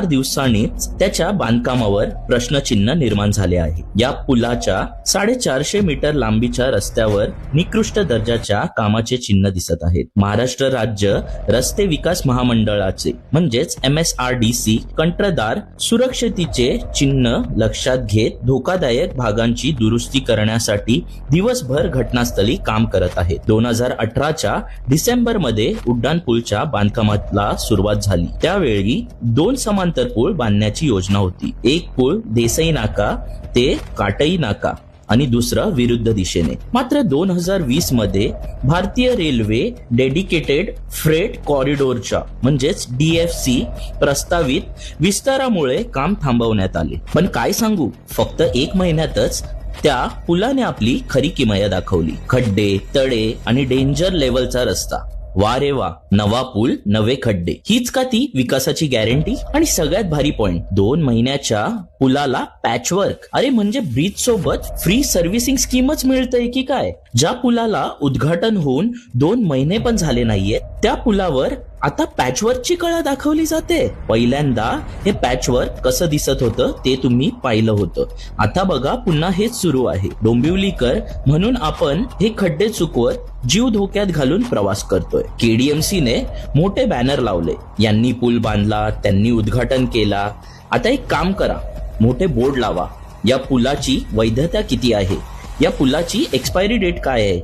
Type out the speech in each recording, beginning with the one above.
दिवसांनीच त्याच्या बांधकामावर प्रश्नचिन्ह निर्माण झाले आहे. या पुलाच्या 450 मीटर लांबीच्या रस्त्यावर निकृष्ट दर्जाच्या कामाचे चिन्ह दिसत आहेत. महाराष्ट्र राज्य रस्ते विकास महामंडळाचे म्हणजेच MSRDC कंत्राटदार सुरक्षिततेचे चिन्ह लक्षात घेत धोकादायक भागांची दुरुस्ती करण्यासाठी दिवसभर घटनास्थळी काम करत आहेत. 2018च्या डिसेंबरमध्ये उड्डाणपूलच्या बांधकामाला सुरुवात झाली. त्यावेळी 2 समांतर पूल बांधण्याची योजना होती. एक पूल देसाई नाका ते काटई नाका आणि दुसरा विरुद्ध दिशेने. मात्र 2020 मध्ये भारतीय रेल्वे डेडिकेटेड फ्रेट कॉरिडोरच्या म्हणजेच DFC प्रस्तावित विस्तारामुळे काम थांबवण्यात आले. पण काय सांगू, फक्त 1 महिन्यातच त्या पुलाने आपली खरी किमया दाखवली. खड्डे, तडे आणि डेंजर लेवलचा रस्ता. वा रे वा, नवा पूल नवे खड्डे, हीच का ती विकासाची गॅरंटी? आणि सगळ्यात भारी पॉइंट, 2 महिन्याच्या पुलाला पॅचवर्क. अरे म्हणजे ब्रिज सोबत फ्री सर्व्हिसिंग स्कीमच मिळतंय की काय? ज्या पुलाला उद्घाटन होऊन 2 महिने पण झाले नाहीये, त्या पुलावर आता पॅचवर्कची कळा दाखवली जाते. पहिल्यांदा हे पॅचवर्क कसं दिसत होतं ते तुम्ही पाहिलं होतं. आता बघा पुन्हा हेच सुरू आहे. डोंबिवलीकर म्हणून आपण हे खड्डे चुकवत जीव धोक्यात घालून प्रवास करतोय. KDMC ने मोठे बॅनर लावले, यांनी पूल बांधला, त्यांनी उद्घाटन केला. आता एक काम करा, मोठे बोर्ड लावा. या पुलाची वैधता किती आहे, या पुलाची एक्सपायरी डेट काय आहे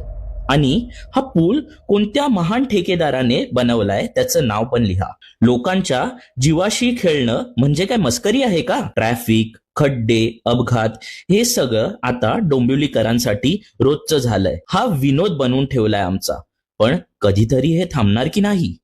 आणि हा पूल कोणत्या महान ठेकेदाराने बनवलाय त्याचं नाव पण लिहा. लोकांच्या जीवाशी खेळणं म्हणजे काय मस्करी आहे का? ट्रॅफिक, खड्डे, अपघात हे सगळं आता डोंबिवलीकरांसाठी रोजचं झालंय. हा विनोद बनवून ठेवलाय आमचा. पण कधीतरी हे थांबणार की नाही?